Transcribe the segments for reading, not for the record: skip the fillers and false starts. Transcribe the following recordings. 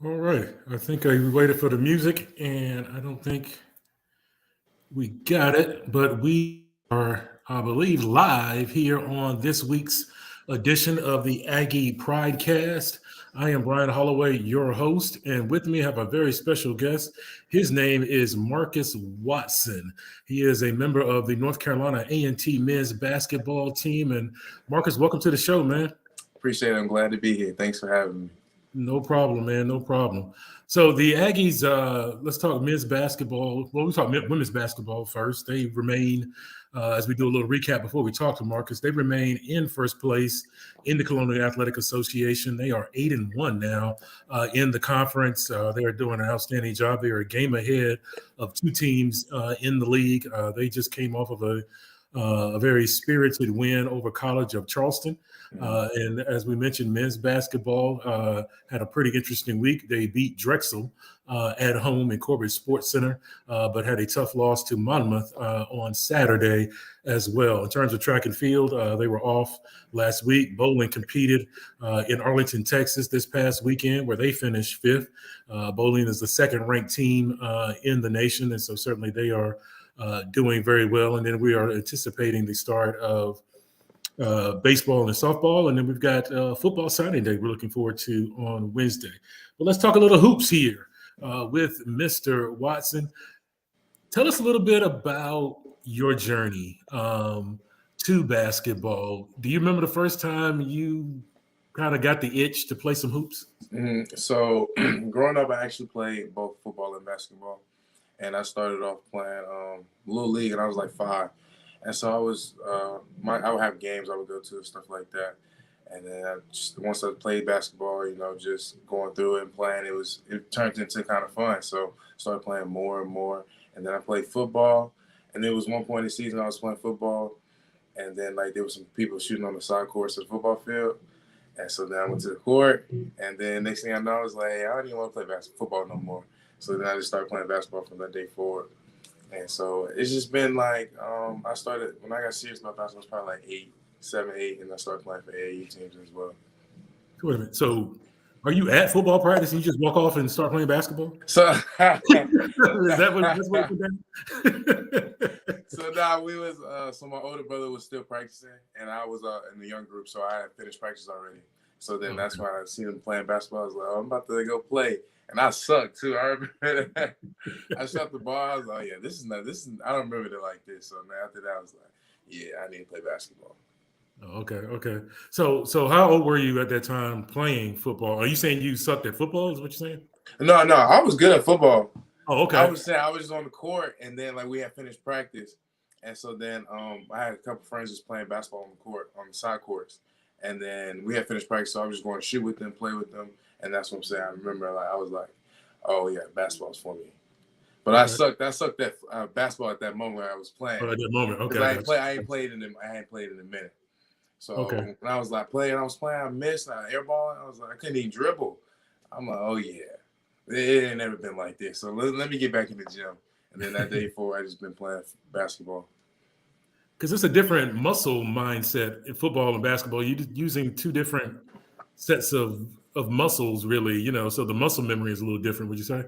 All right. I think I waited for the music, and I don't think we got it, but we are, I believe, live here on this week's edition of the Aggie Pridecast. I am Brian Holloway, your host, and with me I have a very special guest. His name is Marcus Watson. He is a member of the North Carolina A&T men's basketball team. And Marcus, welcome to the show, man. Appreciate it. I'm glad to be here. Thanks for having me. No problem, man. No problem. So the Aggies, let's talk men's basketball. Well, we talk women's basketball first. They remain, as we do a little recap before we talk to Marcus, they remain in first place in the Colonial Athletic Association. They are 8-1 now in the conference. They are doing an outstanding job. They are a game ahead of two teams in the league. They just came off of a very spirited win over College of Charleston. And as we mentioned, men's basketball had a pretty interesting week. They beat Drexel at home in Corbett Sports Center, but had a tough loss to Monmouth on Saturday as well. In terms of track and field, they were off last week. Bowling competed in Arlington, Texas this past weekend, where they finished fifth. Bowling is the second-ranked team in the nation, and so certainly they are doing very well. And then we are anticipating the start of baseball and softball, and then we've got football signing day we're looking forward to on Wednesday. But let's talk a little hoops here with Mr. Watson. Tell us a little bit about your journey to basketball. Do you remember the first time you kind of got the itch to play some hoops? So, growing up, I actually played both football and basketball, and I started off playing little league, and I was like 5. And so I was, I would have games I would go to and stuff like that. And then once I played basketball, just going through it and playing, it turned into kind of fun. So I started playing more and more. And then I played football. And there was one point in the season I was playing football. And then there was some people shooting on the side courts of the football field. And so then I went to the court. And then next thing I know, I was like, hey, I don't even want to play football no more. So then I just started playing basketball from that day forward. And so it's just been I started, when I got serious about basketball, I was probably like 8, 7, 8, and I started playing for AAU teams as well. Wait a minute. So are you at football practice and you just walk off and start playing basketball? So Is that what So now so my older brother was still practicing, and I was in the young group, so I had finished practice already. So then that's why I seen him playing basketball. I was like, oh, I'm about to go play. And I sucked too. I remember that. I shot the ball. I was like, yeah, I don't remember it like this. So now after that, I was like, yeah, I need to play basketball. Okay. So how old were you at that time playing football? Are you saying you sucked at football? Is what you're saying? No, I was good at football. Oh, okay. I was saying I was just on the court, and then we had finished practice, and so then I had a couple friends just playing basketball on the court, on the side courts, and then we had finished practice, so I was just going to shoot with them, play with them, and that's what I'm saying. I remember I was like, oh yeah, basketball's for me. But okay. I sucked at basketball at that moment when I was playing. Oh, at that moment, okay. I hadn't played in a minute. So when I was playing, I missed, I airballing. I was like, I couldn't even dribble. I'm like, oh yeah, it ain't never been like this. So let me get back in the gym. And then that day forward, I just been playing basketball. Because it's a different muscle mindset in football and basketball. You're using two different sets of muscles, really. So the muscle memory is a little different. Would you say?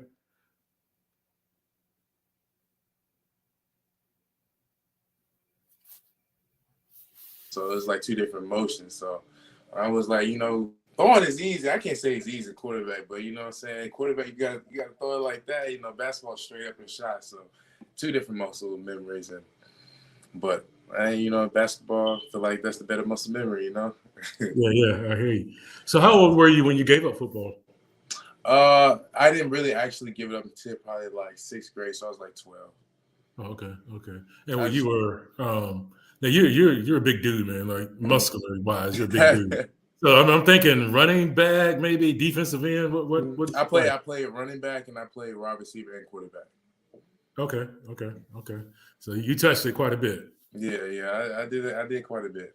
So it's like two different motions. So I was like, throwing is easy. I can't say it's easy quarterback, but you know what I'm saying? Quarterback, you gotta throw it like that. Basketball straight up and shot. So two different muscle memories. But basketball, I feel like that's the better muscle memory, Yeah, I hear you. So how old were you when you gave up football? I didn't really actually give it up until probably 6th grade. So I was 12. Oh, okay. And when you were now you're a big dude, man, muscular wise, you're a big dude. So I'm thinking running back, maybe defensive end. What I play running back, and I play wide receiver and quarterback. Okay. So you touched it quite a bit. Yeah, I did it. I did quite a bit.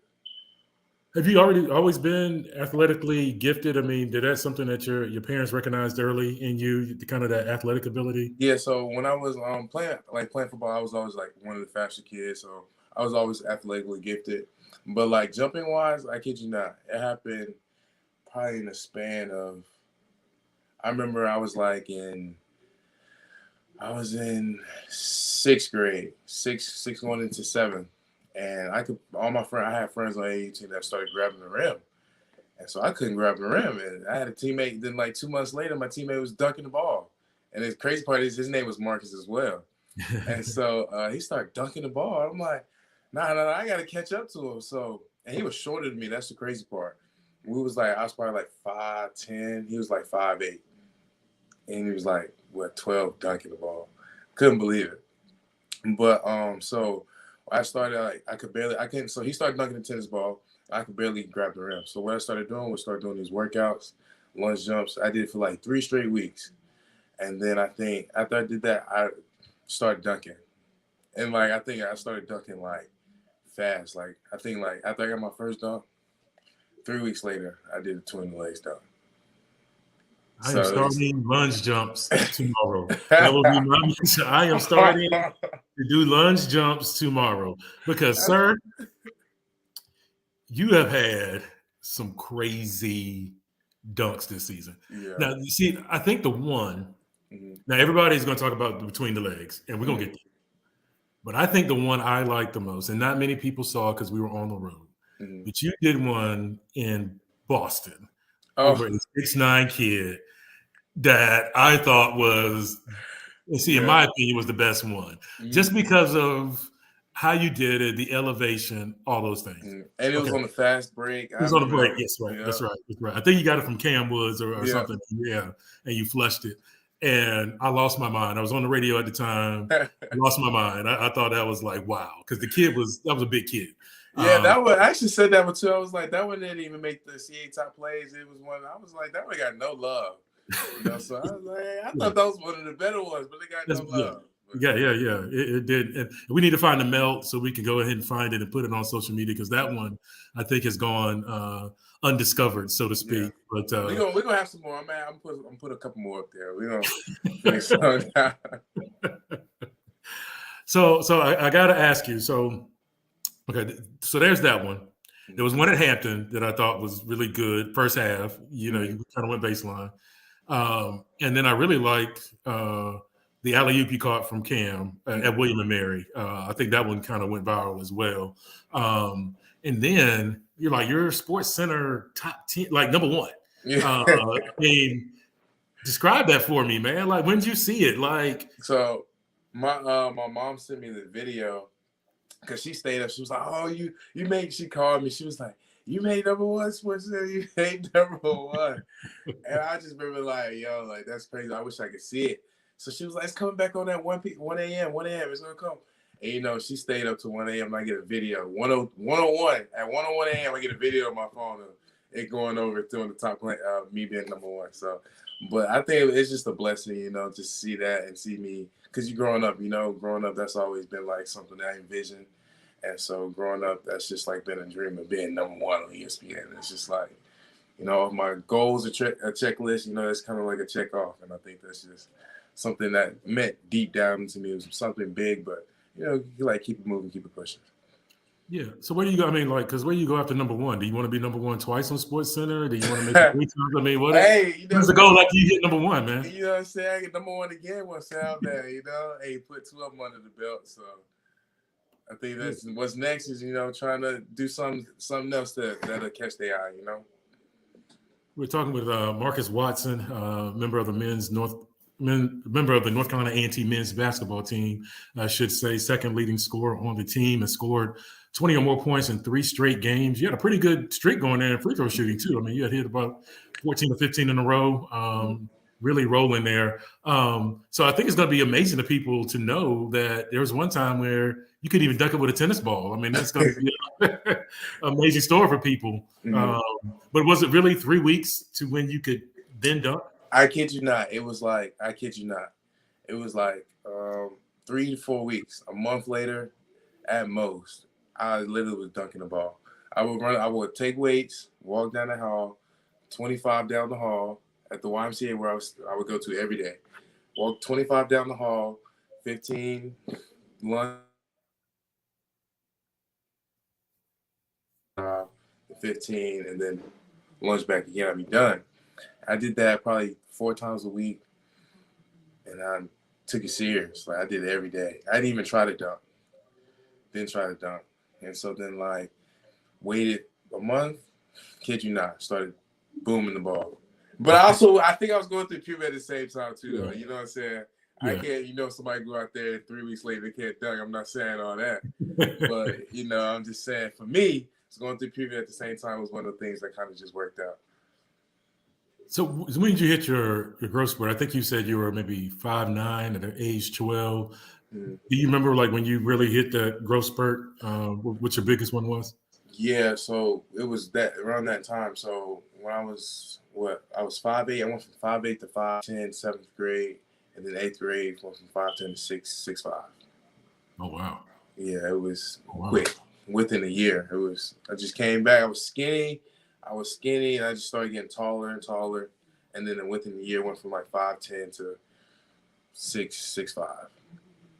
Have you always been athletically gifted? I mean, did that something that your parents recognized early in you, kind of that athletic ability? Yeah. So when I was playing football, I was always one of the faster kids. So I was always athletically gifted. But jumping wise, I kid you not, it happened probably in the span of, I remember I was in sixth grade, six going into seventh, and I had friends on AAU team that started grabbing the rim, and so I couldn't grab the rim, and I had a teammate. Then like 2 months later, my teammate was dunking the ball, and the crazy part is his name was Marcus as well, and so he started dunking the ball. I'm like, nah, I got to catch up to him. So, and he was shorter than me. That's the crazy part. I was probably like 5'10". He was like 5'8". And he was like, 12 dunking the ball. Couldn't believe it. But so I started so he started dunking the tennis ball. I could barely grab the rim. So what I started doing was these workouts, lunge jumps. I did it for like 3 straight weeks. And then I think after I did that, I started dunking. And like I think I started dunking like fast. Like I think like after I got my first dunk, 3 weeks later, I did a twin legs dunk. I am starting lunge jumps tomorrow. That will be my mission. I am starting to do lunge jumps tomorrow because, sir, you have had some crazy dunks this season. Yeah. Now, you see, I think the one, now everybody's going to talk about between the legs, and we're going to get there. But I think the one I like the most, and not many people saw because we were on the road, but you did one in Boston over a 6'9" kid that I thought was, in my opinion, was the best one. Just because of how you did it, the elevation, all those things. And it was on the fast break. It was on the break. Yes, right. Yeah. That's right. I think you got it from Cam Woods or something. Yeah. And you flushed it. And I lost my mind. I was on the radio at the time. I lost my mind. I thought that was like, wow. Because that was a big kid. Yeah, I actually said that one too. I was like, that one didn't even make the CA top plays. It was one, I was like, that one got no love. So I was like, I thought that was one of the better ones, but they got no love. Yeah. It did. And we need to find the melt so we can go ahead and find it and put it on social media because that one I think has gone undiscovered, so to speak. Yeah. But we're gonna have some more. I'm put a couple more up there. We're gonna finish some down. So I gotta ask you. So there's that one. There was one at Hampton that I thought was really good first half. You kind of went baseline. And then I really liked the alley-oop you caught from Cam at William and Mary. I think that one kind of went viral as well. And then you're Sports Center top 10, like number one. I mean, describe that for me, man. Like, when did you see it? Like, so my mom sent me the video because she stayed up. She was like, "Oh, you made." She called me. She was like, "You made number one Sports Center. You made number one." And I just remember like, yo, like that's crazy. I wish I could see it. So she was like, "It's coming back on at 1 a.m. It's gonna come." And she stayed up to 1 a.m. and I get a video. 101 at 101 a.m. I get a video on my phone of it going over doing the top play, me being number one. So, but I think it's just a blessing, just to see that and see me because growing up, that's always been like something that I envisioned. And so growing up, that's just like been a dream of being number one on ESPN. It's just like, my goals, a checklist, it's kind of like a check off. And I think that's just something that meant deep down to me. It was something big, but, you like keep it moving, keep it pushing. Yeah. So where do you go? I mean, like, because where do you go after number one? Do you want to be number one twice on Sports Center? Do you want to make it 3 times? I mean, what's the goal after you get number one, man? You know what I'm saying? I get number one again once I'm there, Hey, put 2 of them under the belt. So I think that's what's next is, trying to do something else that'll catch their eye, We're talking with Marcus Watson, member of the North Carolina A&T men's basketball team, I should say, second leading scorer on the team, and scored 20 or more points in 3 straight games. You had a pretty good streak going there in free throw shooting too. I mean, you had hit about 14 or 15 in a row, really rolling there. So I think it's going to be amazing to people to know that there was one time where you could even dunk it with a tennis ball. I mean, that's going to be an amazing story for people. But was it really 3 weeks to when you could then dunk? I kid you not. It was like, 3 to 4 weeks. A month later, at most, I literally was dunking the ball. I would take weights, walk down the hall, 25 down the hall at the YMCA where I would go to every day. Walk 25 down the hall, 15 lunch, 15, and then lunch back again. I'd be done. I did that probably 4 times a week, and I took it serious. Like I did it every day. I didn't even try to dunk. Didn't try to dunk. And so then like waited a month, kid you not, started booming the ball. But I think I was going through puberty at the same time too, though. You know what I'm saying? Yeah. I can't, somebody go out there 3 weeks later, they can't dunk. I'm not saying all that. But, I'm just saying for me, going through puberty at the same time was one of the things that kind of just worked out. So when did you hit your growth spurt? I think you said you were maybe 5'9" at age 12. Mm-hmm. Do you remember like when you really hit that growth spurt? What your biggest one was? Yeah, so it was that around that time. So when I was 5'8". I went from 5'8" to 5'10", 7th grade, and then 8th grade went from 5'10" to 6'5". Oh wow! Yeah, it was quick. Within a year, I just came back. I was skinny, and I just started getting taller and taller, and then within a year, went from like 5'10" to 6'5".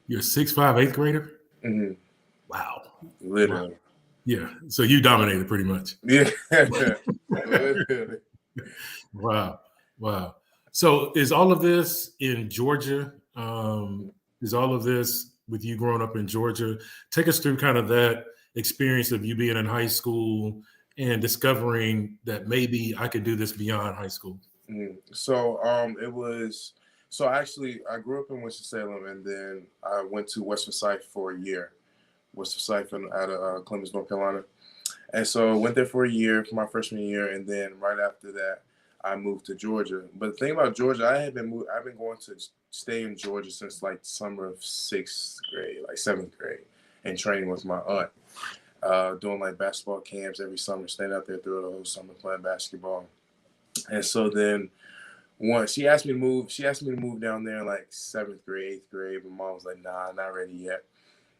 You're 6'5", 8th grader? Mm-hmm. Wow! Literally. Wow. Yeah. So you dominated pretty much. Yeah. Wow. So is all of this in Georgia? Is all of this with you growing up in Georgia? Take us through kind of that experience of you being in high school and discovering that maybe I could do this beyond high school. Mm-hmm. So I grew up in Winston-Salem, and then I went to West Forsyth for a year. West Forsyth out of Columbus, North Carolina. And so went there for a year for my freshman year, and then right after that, I moved to Georgia. But the thing about Georgia, I've been going to stay in Georgia since like summer of 6th grade, like 7th grade, and training with my aunt, doing like basketball camps every summer, staying out there through the whole summer playing basketball. And so then once she asked me to move down there in like 7th grade, 8th grade, but mom was like, nah, not ready yet.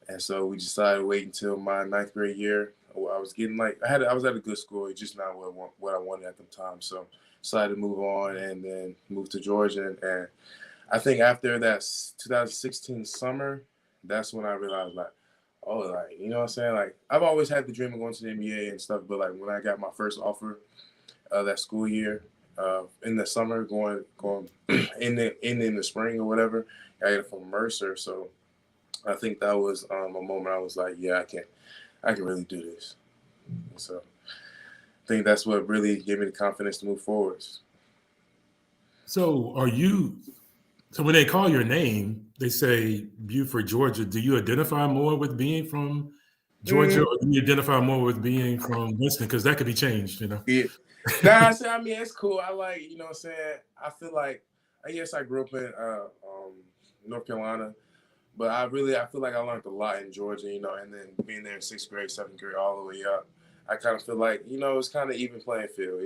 And so we decided to wait until my 9th grade year. I was getting I was at a good school, just not what I wanted at the time. So decided to move on and then moved to Georgia. And I think after that 2016 summer, that's when I realized you know what I'm saying? Like I've always had the dream of going to the NBA and stuff, but like when I got my first offer that school year, in the summer, going in the spring or whatever, I got it from Mercer. So I think that was a moment I was like, yeah, I can really do this. And so I think that's what really gave me the confidence to move forward. So when they call your name, they say Buford, Georgia. Do you identify more with being from Georgia, or do you identify more with being from Winston? Because that could be changed, Yeah. Nah, I mean, it's cool. I like, you know what I'm saying? I feel like, I guess I grew up in North Carolina. But I feel like I learned a lot in Georgia, and then being there in 6th grade, 7th grade, all the way up, I kind of feel like, it's kind of even playing field,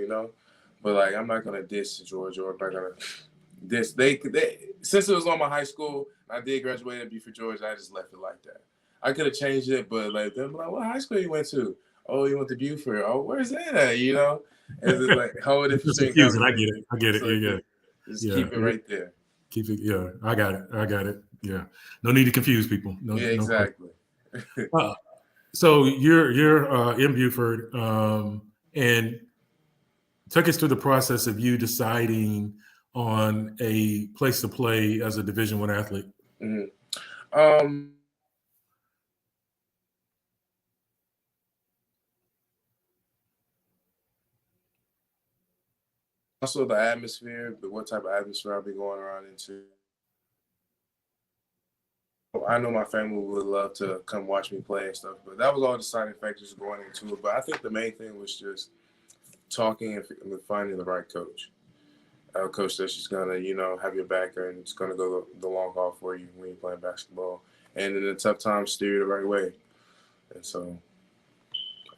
But like, I'm not gonna diss Georgia, or I'm not gonna diss. They since it was on my high school, I did graduate at Buford, Georgia. I just left it like that. I could have changed it, but like, they're like, what high school you went to? Oh, you went to Buford. Oh, where's that at? And it's like, how would it be confusing? I get it. So just keep it right there. Keep it. Yeah, I got it. Yeah, no need to confuse people. No, yeah, exactly. So you're in Buford, and take us through the process of you deciding on a place to play as a Division I athlete. Mm-hmm. Also the atmosphere, but what type of atmosphere I'll be going around into. I know my family would love to come watch me play and stuff, but that was all deciding factors going into it. But I think the main thing was just talking and finding the right coach. A coach that's just gonna, have your back and it's gonna go the long haul for you when you're playing basketball. And in the tough times, steer you the right way. And so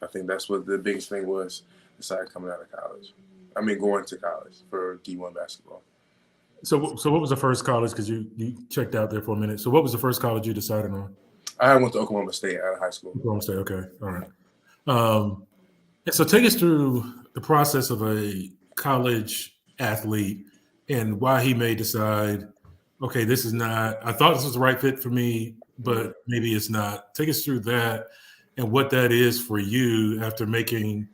I think that's what the biggest thing was, decided coming out of college. I mean, going to college for D1 basketball. So what was the first college? Because you checked out there for a minute. So what was the first college you decided on? I went to Oklahoma State out of high school. Oklahoma State, okay, all right. And so take us through the process of a college athlete and why he may decide, okay, this is not. I thought this was the right fit for me, but maybe it's not. Take us through that and what that is for you after making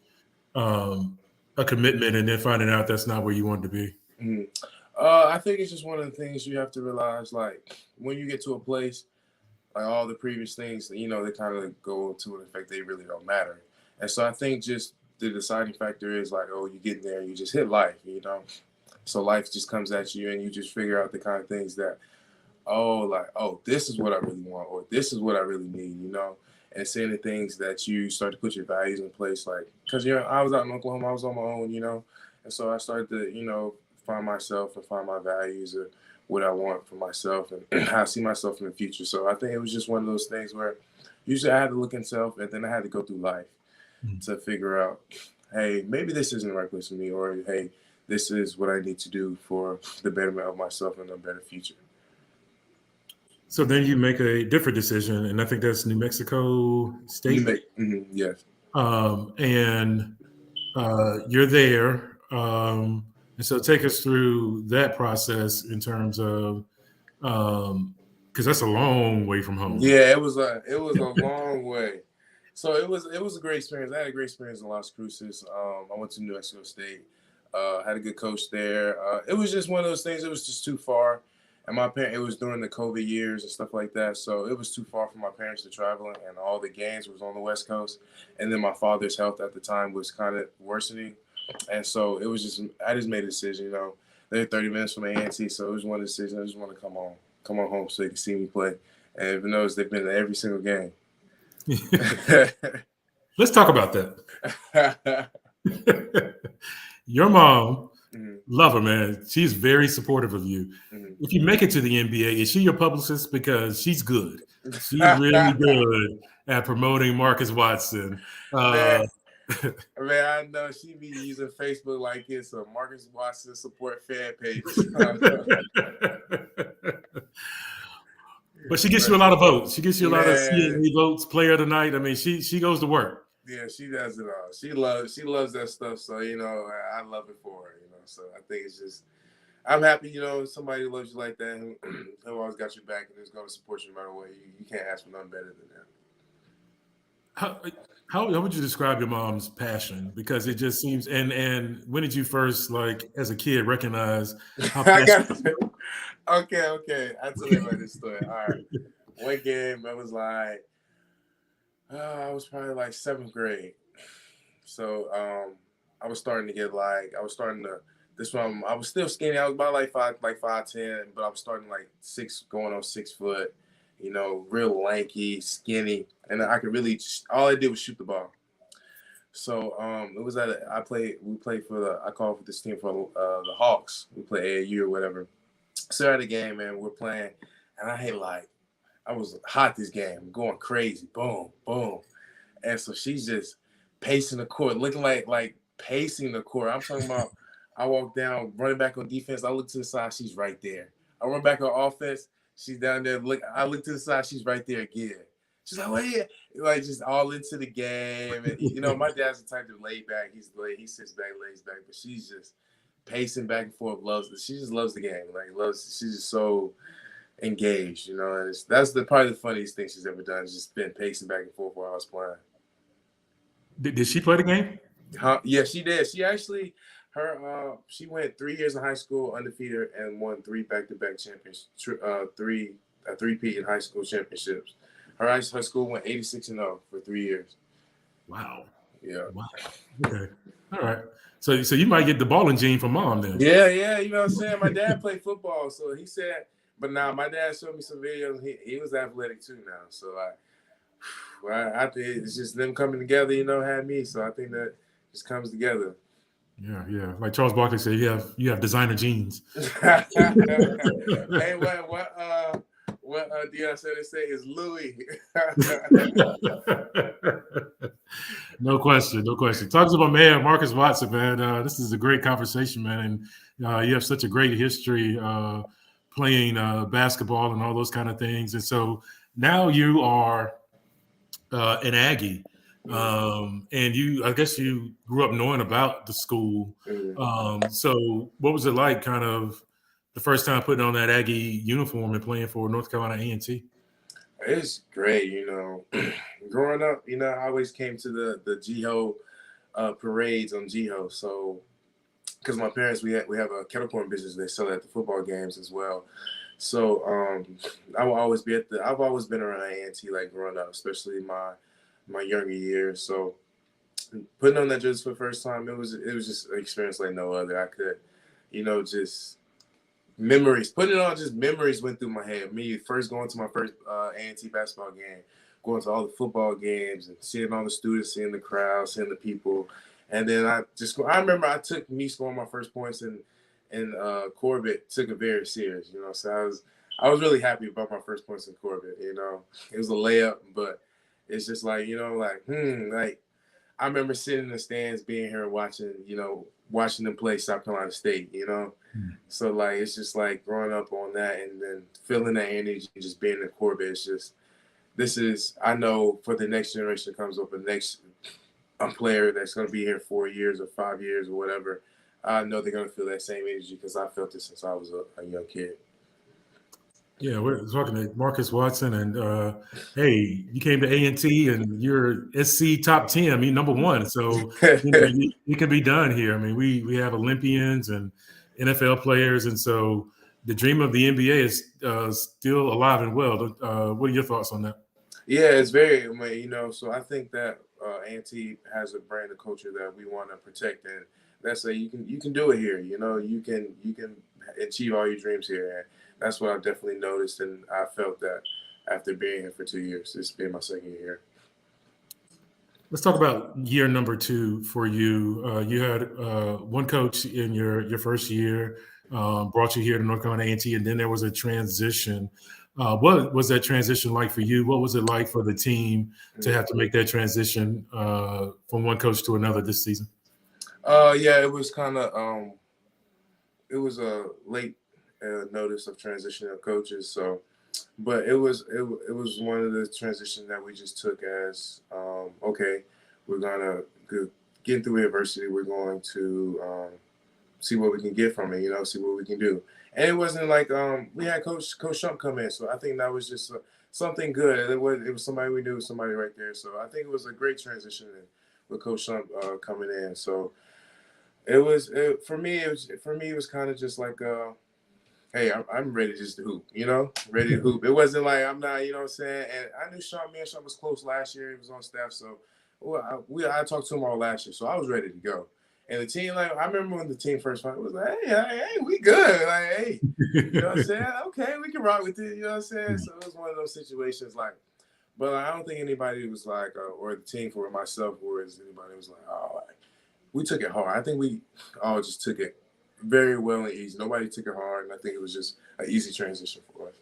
a commitment and then finding out that's not where you wanted to be? Mm-hmm. I think it's just one of the things you have to realize, like when you get to a place, like all the previous things, they kind of go to an effect they really don't matter. And so I think just the deciding factor is like, oh, you get there and you just hit life. So life just comes at you and you just figure out the kind of things that, this is what I really want, or this is what I really need. And seeing the things that you start to put your values in place, like, because, I was out in Oklahoma, I was on my own. And so I started to, find myself and find my values and what I want for myself and how I see myself in the future. So I think it was just one of those things where usually I had to look in self and then I had to go through life to figure out, hey, maybe this isn't the right place for me, or hey, this is what I need to do for the betterment of myself and a better future. So then you make a different decision, and I think that's New Mexico State. Yes. And you're there. And so take us through that process in terms of, because that's a long way from home. Yeah, it was a long way. So it was a great experience. I had a great experience in Las Cruces. I went to New Mexico State. Had a good coach there. It was just one of those things. It was just too far, and it was during the COVID years and stuff like that. So it was too far for my parents to travel, and all the games was on the West Coast. And then my father's health at the time was kind of worsening, and so I just made a decision. They're 30 minutes from A&T, so it was one decision. I just want to come on home so they can see me play. And even though they've been to every single game. Let's talk about that. Your mom, love her, man. She's very supportive of you. If you make it to the NBA, is she your publicist? Because she's good. She's really good at promoting Marcus Watson. Man, I know she be using Facebook like it's a Marcus Watson support fan page. But she gets you a lot of votes. She gets you a lot of CNE votes, player of the night. I mean, she goes to work. Yeah, she does it all. She loves that stuff. So, I love it for her, So I think it's just, I'm happy, somebody loves you like that who always got your back and is going to support you no matter what. You can't ask for nothing better than that. How would you describe your mom's passion? Because it just seems, and when did you first, like, as a kid, recognize how passionate? Okay. I'll tell you about this story. All right. One game, I was like, I was probably like 7th grade. So I was starting to this one, I was still skinny. I was about like 5'10", but I was starting like 6, going on 6 foot, real lanky, skinny. And I could really, all I did was shoot the ball. So it was we played for I called for this team for the Hawks. We play AAU or whatever. So at the game, man, we're playing, and I was hot this game, going crazy, boom, boom. And so she's just pacing the court, looking like pacing the court. I'm talking about, I walk down, running back on defense. I look to the side, she's right there. I run back on offense, she's down there. I look to the side, she's right there again. She's like, well, yeah, like just all into the game. And, my dad's the type to lay back. He sits back, lays back, but she's just pacing back and forth, she just loves the game. She's just so engaged, and that's probably the funniest thing she's ever done, is just been pacing back and forth while I was playing. Did she play the game? Yeah, she did. She actually, she went 3 years in high school undefeated and won 3 back-to-back championships, 3-peat in high school championships. Her school went 86-0 for 3 years. Wow. Yeah. Wow. Okay. All right. So you might get the balling gene from mom then. Yeah. You know what I'm saying? My dad played football, so he said. But now my dad showed me some videos. He was athletic too now. So I think it's just them coming together, had me. So I think that just comes together. Yeah. Like Charles Barkley said, you have designer genes. Hey, what Deion said, they say is Louis. No question. Talking about man, Marcus Watson, man. This is a great conversation, man. And you have such a great history playing basketball and all those kind of things. And so now you are an Aggie. And I guess you grew up knowing about the school. So what was it like, kind of the first time putting on that Aggie uniform and playing for North Carolina A&T? It's great, Growing up, I always came to the GHO parades on Jiho. So, because my parents, we have a kettle corn business. They sell at the football games as well. So I will always be I've always been around A&T like growing up, especially my younger years. So putting on that jersey for the first time, it was just an experience like no other. I could, just memories. Putting it on, just memories went through my head. Me first going to my first A&T basketball game, going to all the football games and seeing all the students, seeing the crowd, seeing the people. And then I remember I took me scoring my first points in Corbett, took it very serious, So I was really happy about my first points in Corbett, It was a layup, but it's just like, like I remember sitting in the stands, being here and watching them play South Carolina State, So like it's just like growing up on that and then feeling that energy and just being in Corbett. It's just I know for the next generation that comes up, the next player that's going to be here 4 years or 5 years or whatever, I know they're going to feel that same energy because I felt it since I was a young kid. Yeah, we're talking to Marcus Watson, and hey, you came to A&T, and you're SC top 10. I mean, number one. So it can be done here. I mean, we have Olympians and NFL players, and so the dream of the NBA is still alive and well. What are your thoughts on that? Yeah, it's very, so I think that A&T has a brand of culture that we want to protect, and that's you can do it here. You can achieve all your dreams here, and that's what I definitely noticed, and I felt that after being here for 2 years. This being my second year. Let's talk about year number 2 for you. You had one coach in your first year, brought you here to North Carolina A&T, and then there was a transition. What was that transition like for you? What was it like for the team to have to make that transition from one coach to another this season? Yeah, it was kind of it was a late notice of transition of coaches. So, but it was one of the transitions that we just took as okay, we're gonna get through adversity. We're going to see what we can get from it. See what we can do. And it wasn't like we had Coach Shump come in, so I think that was just something good. It was somebody we knew, somebody right there. So I think it was a great transition with Coach Shump coming in. So for me. It was kind of just like hey, I'm ready just to hoop, ready to hoop. It wasn't like I'm not, what I'm saying. And I knew Sean. Me and Sean was close last year. He was on staff, so I talked to him all last year, so I was ready to go. And the team, like I remember when the team first went, it was like, hey, we good. Like, hey, you know what I'm saying? Okay, we can rock with it. You know what I'm saying? So it was one of those situations, like, but I don't think anybody was like, or the team for myself, or anybody was like, oh, like, we took it hard. I think we all just took it very well and easy. Nobody took it hard, and I think it was just an easy transition for us.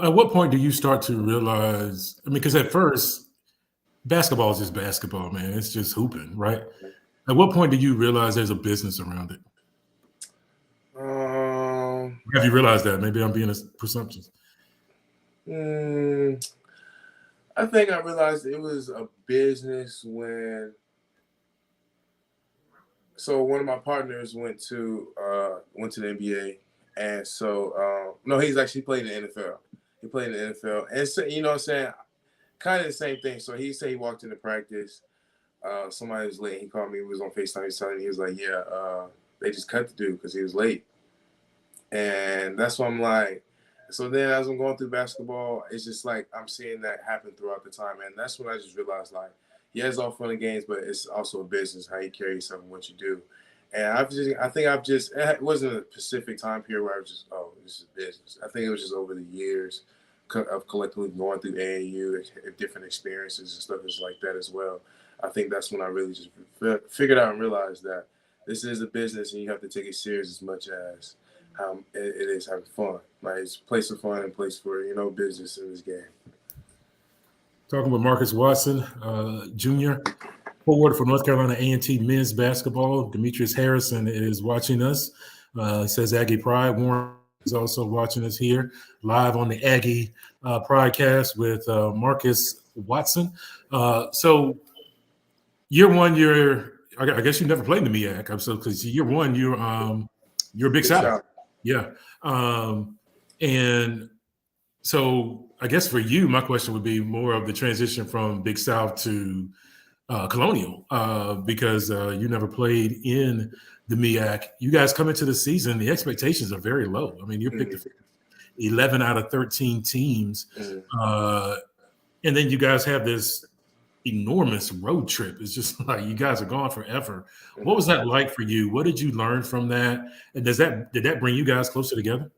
At what point do you start to realize? I mean, because at first, basketball is just basketball, man. It's just hooping, right? At what point do you realize there's a business around it? Have you realized that? Maybe I'm being presumptuous. I think I realized it was a business when. So one of my partners went to the NBA, and so no, he's actually played in the NFL. He played in the NFL, and so, you know what I'm saying, kind of the same thing. So he said he walked into practice. Somebody was late. He called me. He was on FaceTime. He was telling me, he was like, "Yeah, they just cut the dude because he was late." And that's what I'm like. So then, as I'm going through basketball, it's just like I'm seeing that happen throughout the time, and that's when I just realized, like, yeah, it's all fun and games, but it's also a business, how you carry yourself and what you do. And it wasn't a specific time period where I was just, oh, this is business. I think it was just over the years of collectively going through AAU, different experiences and stuff just like that as well. I think that's when I really just figured out and realized that this is a business and you have to take it serious as much as how it is having fun. Like, it's a place of fun and place for, business in this game. Talking with Marcus Watson, Jr., forward for North Carolina A&T men's basketball. Demetrius Harrison is watching us. He says Aggie Pride. Warren is also watching us here live on the Aggie Pridecast with Marcus Watson. So year one, I guess you never played in the MEAC. So because year one, you're a Big South. Yeah. And so I guess for you, my question would be more of the transition from Big South to Colonial because you never played in the MEAC. You guys come into the season, the expectations are very low. I mean, you're picked 11 out of 13 teams. And then you guys have this enormous road trip. It's just like you guys are gone forever. What was that like for you? What did you learn from that? And did that bring you guys closer together?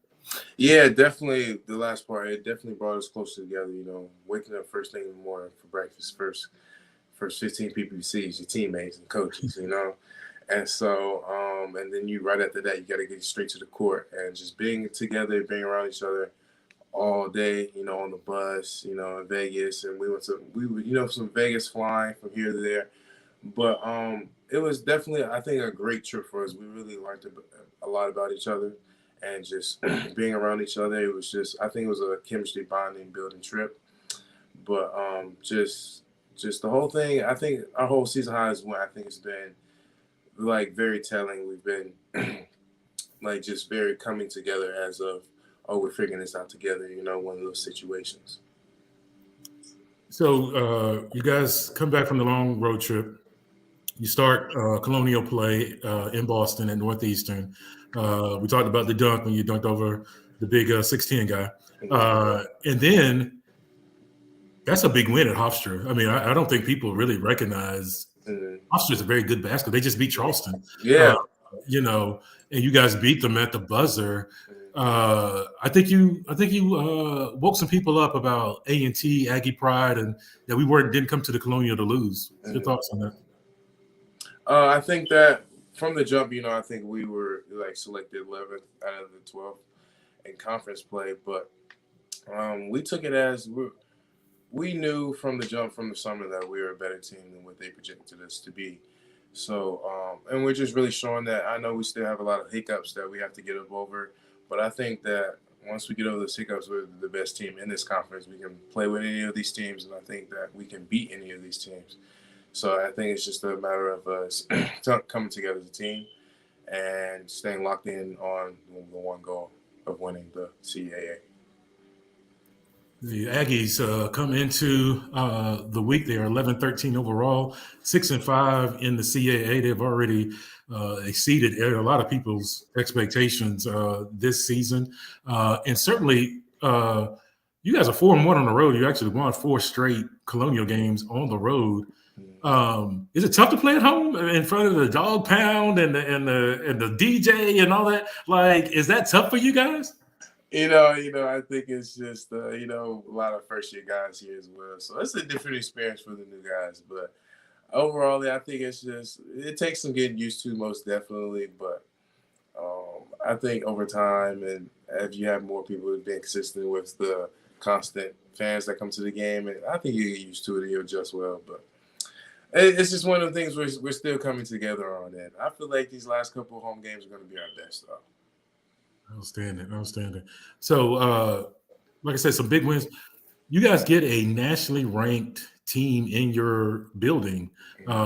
Yeah, definitely. The last part, it definitely brought us closer together. Waking up first thing in the morning for breakfast, first 15 people you see is your teammates and coaches. And so, and then right after that, you got to get straight to the court and just being together, being around each other all day, on the bus, in Vegas. And we were, some Vegas flying from here to there. But it was definitely, I think, a great trip for us. We really learned a lot about each other and just being around each other. It was just, I think it was a chemistry bonding, building trip. But just the whole thing, I think our whole season high is when I think it's been like very telling. We've been like just very coming together as of, we're figuring this out together, one of those situations. So you guys come back from the long road trip. You start Colonial play in Boston at Northeastern. We talked about the dunk when you dunked over the big 6'10" guy. And then that's a big win at Hofstra. I mean, I don't think people really recognize Hofstra is a very good basketball. They just beat Charleston. Yeah. And you guys beat them at the buzzer. I think you woke some people up about A&T, Aggie Pride, and that we didn't come to the Colonial to lose. What's your thoughts on that? I think that from the jump, I think we were like selected 11th out of the 12 in conference play, but we took it as we knew from the jump from the summer that we were a better team than what they projected us to be. So, and we're just really showing that. I know we still have a lot of hiccups that we have to get up over, but I think that once we get over those hiccups, we're the best team in this conference. We can play with any of these teams, and I think that we can beat any of these teams. So I think it's just a matter of us coming together as a team and staying locked in on the one goal of winning the CAA. The Aggies come into the week. They are 11-13 overall, 6-5 in the CAA. They've already exceeded a lot of people's expectations this season. And certainly, you guys are 4-1 on the road. You actually won 4 straight Colonial games on the road. Is it tough to play at home in front of the dog pound and the DJ and all that? Like, is that tough for you guys? I think it's just a lot of first year guys here as well. So it's a different experience for the new guys. But overall, I think it takes some getting used to, most definitely. But I think over time, and as you have more people who've been consistent with the constant fans that come to the game, and I think you get used to it and you'll adjust well. But it's just one of the things we're still coming together on. And I feel like these last couple of home games are going to be our best, though. Outstanding. So, like I said, some big wins. You guys get a nationally ranked team in your building.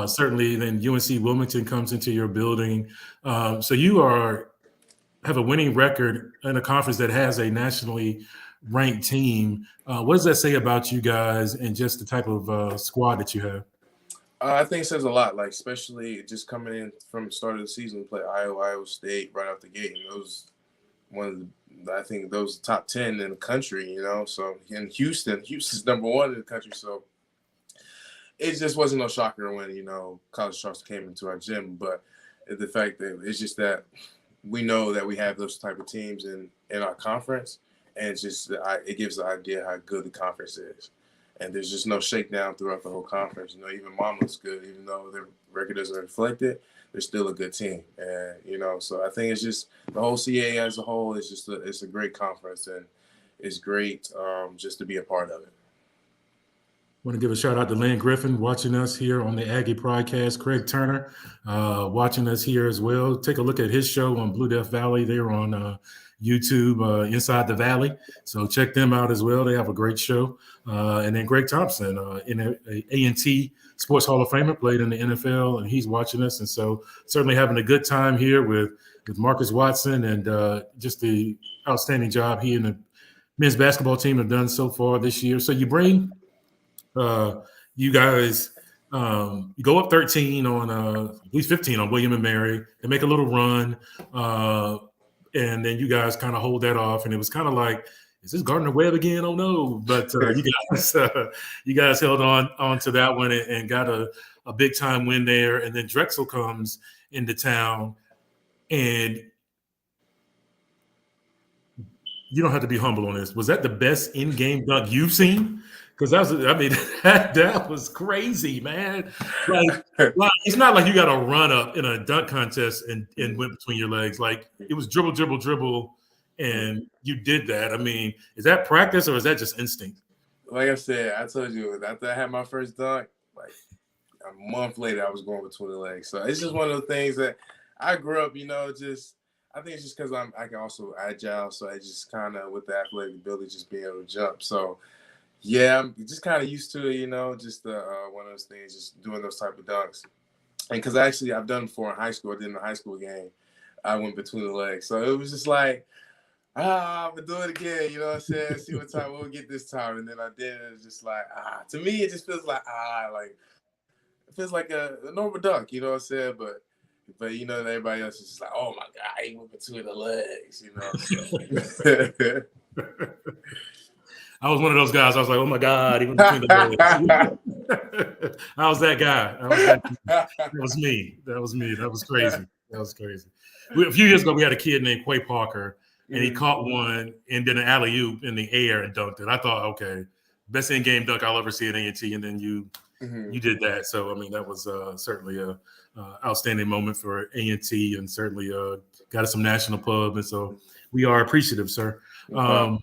Certainly, then UNC Wilmington comes into your building. So you have a winning record in a conference that has a nationally ranked team. What does that say about you guys and just the type of squad that you have? I think it says a lot, like especially just coming in from the start of the season, play Iowa State right off the gate, and those I think those top 10 in the country, So in Houston's number 1 in the country, so it just wasn't no shocker when College Charleston came into our gym, but the fact that it's just that we know that we have those type of teams in our conference, and it's just it gives the idea how good the conference is. And there's just no shakedown throughout the whole conference. Even Monmouth's good, even though their record doesn't reflect it. They're still a good team, and so I think it's just the whole CAA as a whole is just it's a great conference, and it's great just to be a part of it. I want to give a shout out to Lynn Griffin watching us here on the Aggie Pridecast. Craig Turner watching us here as well. Take a look at his show on Blue Death Valley. They're on YouTube, Inside the Valley. So check them out as well. They have a great show. And then Greg Thompson, in A&T Sports Hall of Famer, played in the NFL, and he's watching us. And so certainly having a good time here with Marcus Watson and just the outstanding job he and the men's basketball team have done so far this year. So you bring you guys You go up 13 on at least 15 on William and Mary. They make a little run, and then you guys kind of hold that off. And it was kind of like, is this Gardner Webb again? Oh no! But you guys held on to that one and got a big time win there. And then Drexel comes into town, and you don't have to be humble on this. Was that the best in-game dunk you've seen? Because that was crazy, man. Like it's not like you got a run up in a dunk contest and went between your legs. Like it was dribble, dribble, dribble, and you did that. I mean, is that practice or is that just instinct? Like I said, I told you after I had my first dunk, like a month later, I was going between the legs. So it's just one of those things that I grew up, just. I think it's just because I can also agile, so I just kind of with the athletic ability, just being able to jump. So, yeah, I'm just kind of used to it, just one of those things, just doing those type of dunks. And because I've done it before in high school. I did in a high school game. I went between the legs, so it was just like, I'm gonna do it again. You know what I'm saying? See what time we'll get this time, and then I did it. It's just like, to me, it just feels like like it feels like a normal dunk. You know what I'm saying? But everybody else is just like, oh my God, he went between the legs, So. I was one of those guys. I was like, oh my God, he went between the legs. I was that guy. That was me. That was crazy. A few years ago, we had a kid named Quay Parker, and he caught one and did an alley-oop in the air and dunked it. I thought, okay, best in-game dunk I'll ever see at A&T, and then you did that. So, I mean, that was certainly a outstanding moment for A&T, and certainly got us some national pub. And so we are appreciative, sir. Pop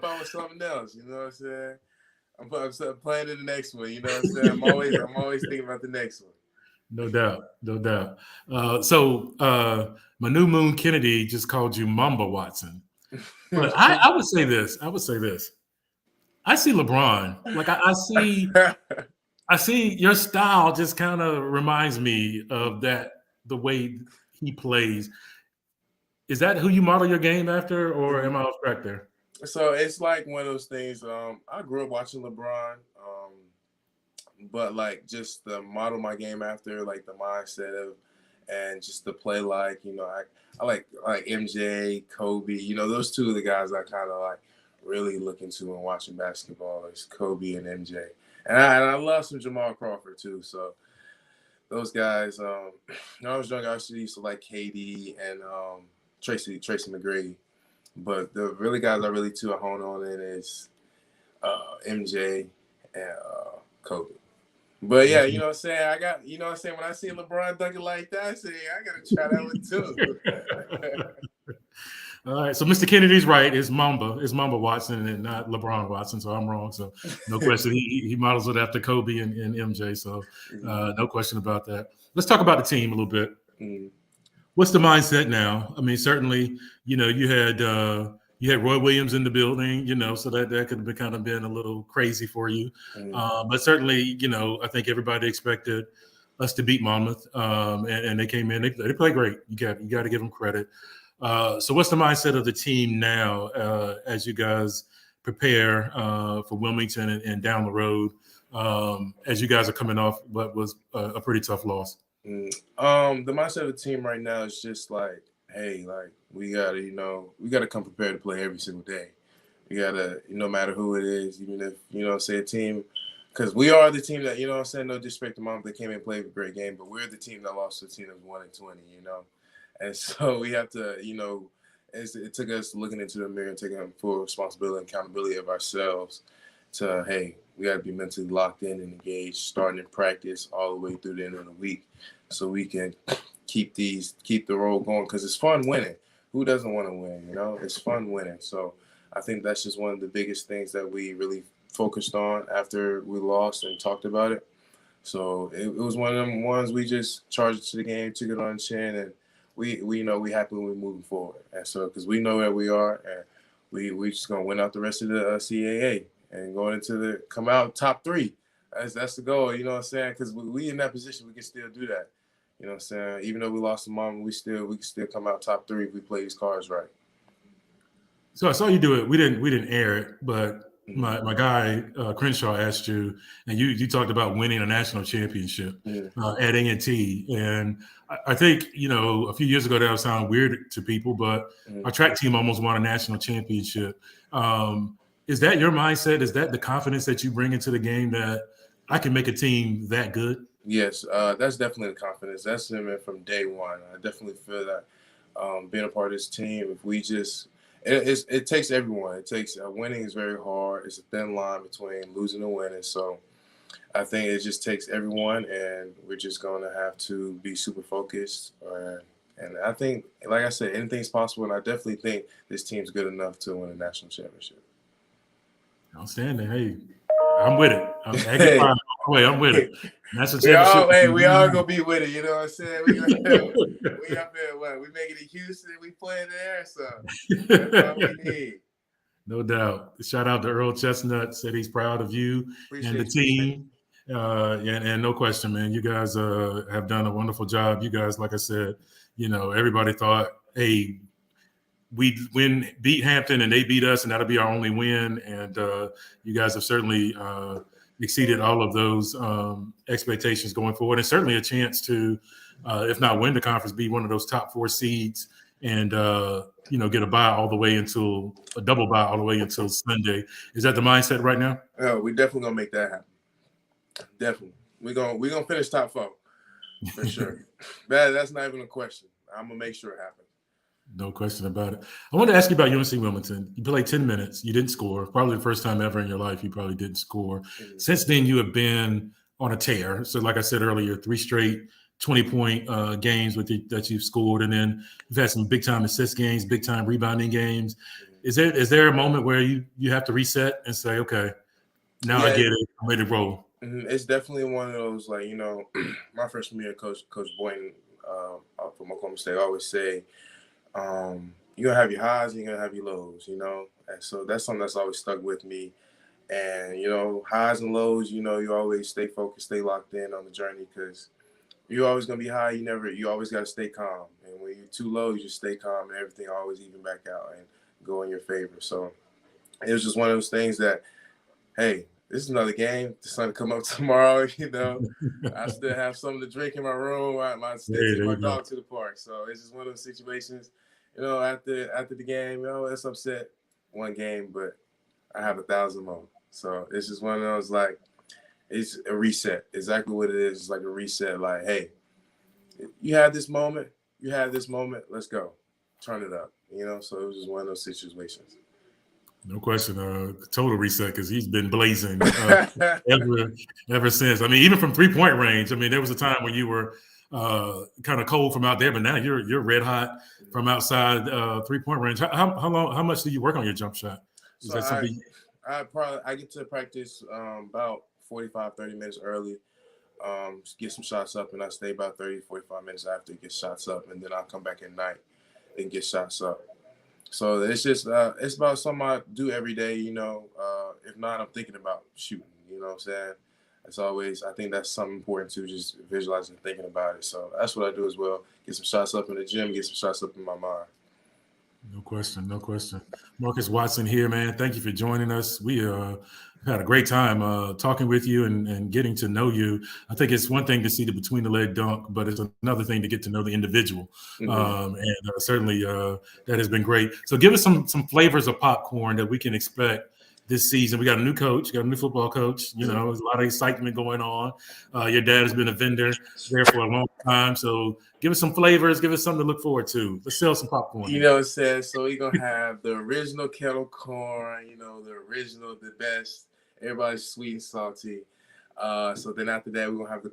out with something else, you know what I'm saying? I'm playing in the next one, you know what I'm saying? I'm always thinking about the next one. No doubt. So Manu Moon Kennedy just called you Mamba Watson. But I would say this. I see LeBron. Like I see your style just kind of reminds me of that, the way he plays. Is that who you model your game after, or am I off track there? So it's like one of those things. I grew up watching LeBron, but like just to model my game after, like the mindset of, and just to play like, I like MJ, Kobe. Those two are the guys I kind of like really look into when watching basketball is Kobe and MJ. And I love some Jamal Crawford too. So those guys, when I was younger, I actually used to like KD and Tracy McGrady. But the really guys I really too hone on in is MJ and Kobe. But yeah, you know what I'm saying? When I see LeBron dunking like that, I say, I got to try that one too. All right, so Mr. Kennedy's right. It's Mamba Watson and not LeBron Watson. So I'm wrong. So no question. He models it after Kobe and MJ. So no question about that. Let's talk about the team a little bit. What's the mindset now? I mean, certainly, you had Roy Williams in the building, so that could have kind of been a little crazy for you. But certainly, I think everybody expected us to beat Monmouth, and they came in. They played great. You got to give them credit. So what's the mindset of the team now as you guys prepare for Wilmington and down the road as you guys are coming off what was a pretty tough loss? The mindset of the team right now is just like, hey, like we gotta come prepared to play every single day. We gotta, no matter who it is, even if, say a team, because we are the team that, no disrespect to Monmouth, they came in and played a great game, but we're the team that lost to a team that was 1-20, And so we have to, it took us looking into the mirror and taking full responsibility and accountability of ourselves to, hey, we got to be mentally locked in and engaged, starting in practice all the way through the end of the week, so we can keep the road going, because it's fun winning. Who doesn't want to win? It's fun winning. So I think that's just one of the biggest things that we really focused on after we lost and talked about it. So it was one of them ones we just charged to the game, took it on the chin, and we happy when we're moving forward. And so because we know where we are, and we just gonna win out the rest of the CAA and going into come out top 3. That's the goal. You know what I'm saying? Because we in that position, we can still do that. You know what I'm saying? Even though we lost to Mom, we can still come out top 3 if we play these cards right. So I saw you do it. We didn't air it, but my guy Crenshaw asked you, and you talked about winning a national championship at A&T, and I think a few years ago that would sound weird to people, but our track team almost won a national championship. Is that your mindset? Is that the confidence that you bring into the game that I can make a team that good? Yes, that's definitely the confidence. That's him from day one. I definitely feel that being a part of this team, if we just it takes everyone. It takes winning is very hard. It's a thin line between losing and winning. So I think it just takes everyone, and we're just going to have to be super focused. And I think, like I said, anything's possible. And I definitely think this team's good enough to win a national championship. Outstanding. Hey, I'm with it. Aggie Pride, I'm with it. National championship. We all gonna be with it. You know what I'm saying? We up there. What we make it in Houston? We play there, so that's all we need. No doubt. Shout out to Earl Chestnut. Said he's proud of you and the team. And no question, man. You guys have done a wonderful job. You guys, like I said, everybody thought, hey, we beat Hampton and they beat us, and that'll be our only win. And you guys have certainly exceeded all of those expectations going forward, and certainly a chance to, if not win the conference, be one of those top 4 seeds and get a bye all the way until a double bye all the way until Sunday. Is that the mindset right now? We definitely gonna make that happen. Definitely, we're gonna finish top 4 for sure. That's not even a question. I'm gonna make sure it happens. No question about it. I want to ask you about UNC Wilmington. You played 10 minutes. You didn't score. Probably the first time ever in your life you probably didn't score. Since then, you have been on a tear. So like I said earlier, 3 straight 20-point games that you've scored. And then you've had some big-time assist games, big-time rebounding games. Is there a moment where you have to reset and say, okay, now I get it. I'm ready to roll? It's definitely one of those, my freshman year, Coach Boynton from Oklahoma State always say, you're going to have your highs and you're going to have your lows, And so that's something that's always stuck with me. And, highs and lows, you always stay focused, stay locked in on the journey because you're always going to be high. You always got to stay calm. And when you're too low, you just stay calm and everything always even back out and go in your favor. So it was just one of those things that, hey, this is another game. The sun come up tomorrow, I still have something to drink in my room. I still take my dog to the park. So it's just one of those situations, after the game, it's upset one game, but I have 1,000 more. So it's just one of those, it's a reset. Exactly what it is. It's like a reset. Like, hey, you had this moment. Let's go. Turn it up, So it was just one of those situations. No question, total reset because he's been blazing ever since. I mean, even from 3-point range. I mean, there was a time when you were kind of cold from out there, but now you're red hot from outside 3-point range. How much do you work on your jump shot? Is that something? I get to practice about 45, 30 minutes early, get some shots up, and I stay about 30, 45 minutes after it gets shots up, and then I'll come back at night and get shots up. So it's just it's about something I do every day, if not, I'm thinking about shooting, you know what I'm saying? It's always, I think that's something important too, just visualizing and thinking about it. So that's what I do as well. Get some shots up in the gym, get some shots up in my mind. No question. Marcus Watson here, man. Thank you for joining us. We had a great time talking with you and getting to know you. I think it's one thing to see the between the leg dunk, but it's another thing to get to know the individual. And certainly that has been great. So give us some flavors of popcorn that we can expect this season. We got a new coach, got a new football coach. There's a lot of excitement going on. Your dad has been a vendor there for a long time. So give us some flavors. Give us something to look forward to. Let's sell some popcorn. It says, so we're going to have the original kettle corn, the original, the best. Everybody's sweet and salty. So then after that, we're going to have the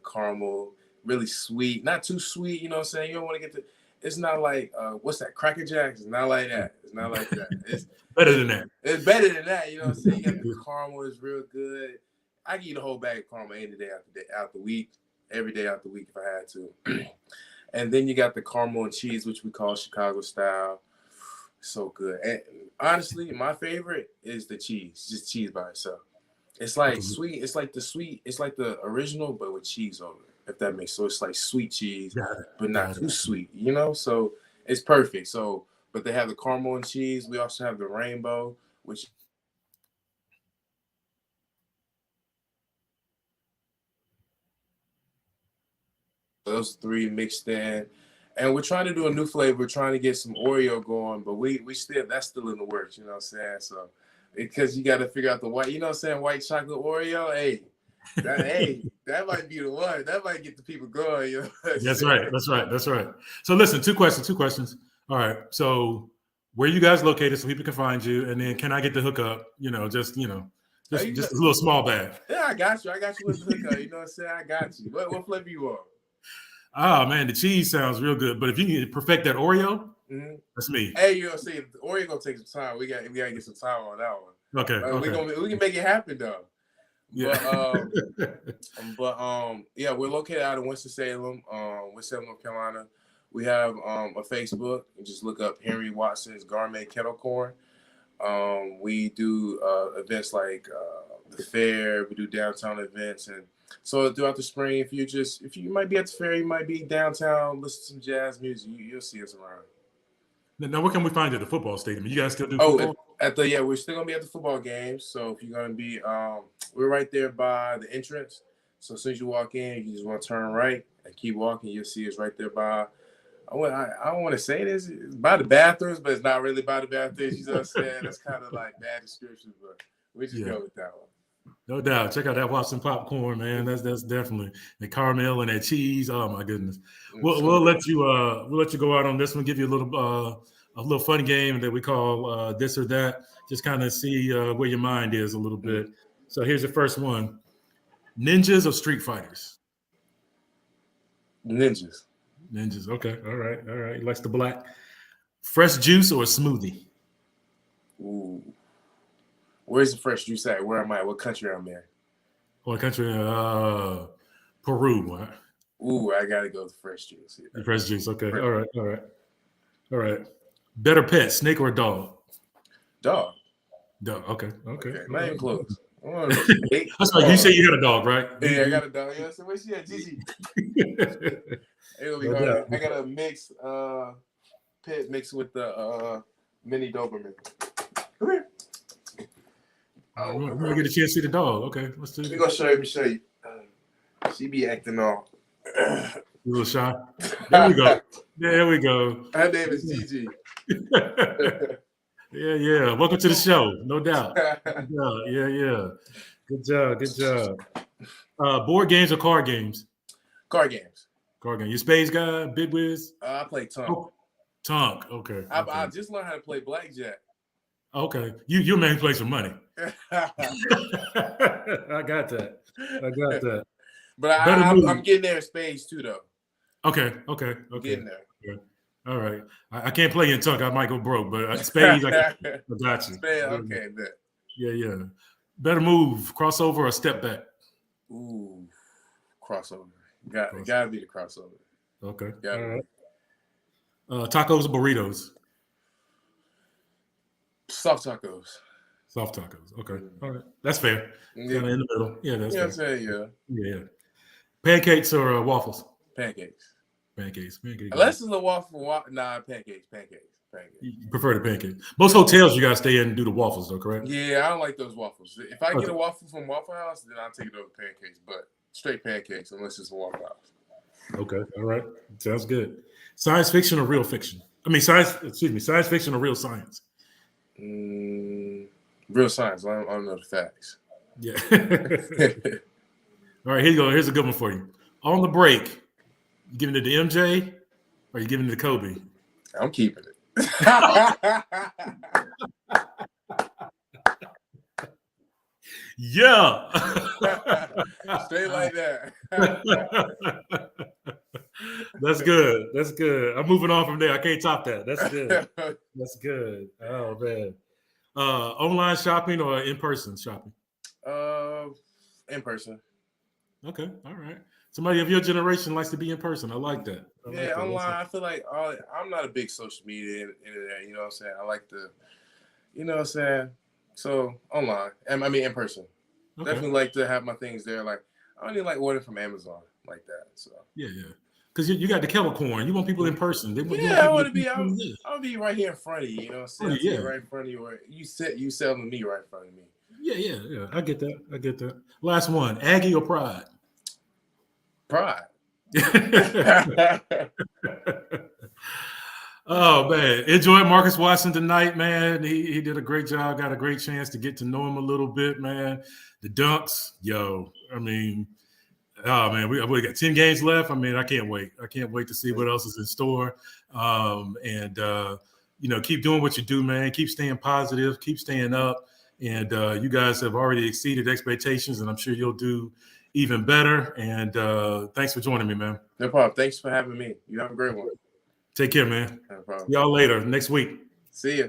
caramel, really sweet. Not too sweet, you know what I'm saying? You don't want to get it's not like, what's that, Cracker Jacks? It's not like that. It's not like that. It's better than that. It's better than that, you know what I'm saying? You got the caramel is real good. I can eat a whole bag of caramel any day out the week, every day out the week if I had to. And then you got the caramel and cheese, which we call Chicago style. So good. And honestly, my favorite is the cheese, just cheese by itself. It's like sweet. It's like the original, but with cheese over it, if that makes sense. So it's like sweet cheese, but not too sweet, So it's perfect. So, but they have the caramel and cheese. We also have the rainbow, which those three mixed in. And we're trying to do a new flavor. We're trying to get some Oreo going, but we still that's still in the works, you know what I'm saying? So because you got to figure out the white, you know what I'm saying, white chocolate Oreo. That might be the one. That might get the people going, you know what I'm That's saying? right. That's right. So listen, two questions. All right. So where you guys located so people can find you, and then can I get the hookup? Just a little small bag. Yeah, I got you with the hookup. You know what I'm saying? I got you. What flavor you want? Oh man, the cheese sounds real good. But if you can perfect that Oreo, that's me. Hey, you know, see, the Oreo gonna take some time. We gotta get some time on that one. Okay. We can make it happen though. Yeah. Yeah, we're located out of Winston-Salem, North Carolina. We have a Facebook. You just look up Henry Watson's Gourmet Kettle Corn. We do events like the fair. We do downtown events, and so throughout the spring, if you might be at the fair, you might be downtown, listen to some jazz music. You'll see us around. Now, where can we find you at the football stadium? You guys still do football? We're still gonna be at the football games. So if you're gonna be, we're right there by the entrance. So as soon as you walk in, you just want to turn right and keep walking. You'll see us right there by. I don't want to say this, it's by the bathrooms, but it's not really by the bathrooms. You know what I'm saying? That's kind of like bad description, but we just go with that one. No doubt. Check out that Watson popcorn, man. That's definitely the caramel and that cheese. Oh my goodness. We'll let you go out on this one. Give you a little fun game that we call this or that. Just kind of see where your mind is a little bit. So here's the first one: ninjas or street fighters? Ninjas. Okay. All right. He likes the black. Fresh juice or a smoothie? Ooh. Where's the fresh juice at? Where am I? What country I'm in? What country? Peru. Ooh, I gotta go with fresh juice. The fresh juice. Okay. Fresh. All right. Better pet, snake or dog? Dog. Okay. Not even close. That's right. You say you had a dog, right? Yeah, I got a dog. Yeah, so where's she at? Gigi. It'll be hard. I got a mix pet mixed with the mini Doberman. Come here. We're gonna get a chance to see the dog. Okay, let's do it. We're gonna show you. She be acting all a little shy. There we go. Her name is Gigi. Yeah. Welcome to the show, no doubt. Yeah. Good job. Board games or card games? Card games. You spades guy, bid whiz? I play Tunk. Oh, Tunk. Okay. I just learned how to play blackjack. Okay. You're a man who plays for money. I got that. But I'm getting there in spades too, though. Okay. Getting there. Yeah. All right. I can't play in Tunk. I might go broke, but spades, I got you. Spades, okay. Bet. Yeah. Better move, crossover or step back? Ooh, crossover. Gotta be the crossover. Okay. All right. Tacos or burritos? Soft tacos. Okay. All right. That's fair. Yeah. Kind of in the middle. Yeah, that's fair. I'm saying, yeah. Pancakes or waffles? Pancakes. Unless it's a waffle. Nah, pancakes. You prefer the pancakes. Most hotels you guys stay in do the waffles, though, correct? Yeah, I don't like those waffles. If I get a waffle from Waffle House, then I'll take it over pancakes. But straight pancakes, unless it's a Waffle House. Okay, all right. Sounds good. Science fiction or real fiction? Science fiction or real science? Real science. I don't know the facts. Yeah. All right, here you go. Here's a good one for you. On the break, you giving it to MJ or you giving it to Kobe? I'm keeping it. Yeah. Stay like that. That's good. I'm moving on from there. I can't top that. That's good. Oh man. Online shopping or in-person shopping? In person. Okay. All right. Somebody of your generation likes to be in person. I like that. Online. I feel like I'm not a big social media internet. You know what I'm saying? I like to, you know what I'm saying? So online. In person. Okay. Definitely like to have my things there. Like I don't even like ordering from Amazon like that. So yeah. Because you got the kettle corn. You want people in person. I want to be. I'll be right here in front of you. You know what I'm saying? Right in front of you. Or you selling me right in front of me. Yeah. I get that. Last one. Aggie or Pride? Pride. Oh man, enjoyed Marcus Watson tonight, man. He did a great job. Got a great chance to get to know him a little bit, man. The dunks, yo. I mean, oh man, we got 10 games left. I mean, I can't wait. I can't wait to see what else is in store. Keep doing what you do, man. Keep staying positive. Keep staying up. And you guys have already exceeded expectations, and I'm sure you'll do even better. And thanks for joining me, man. No problem. Thanks for having me. You have a great one. Take care, man. No problem. See y'all later next week. See ya.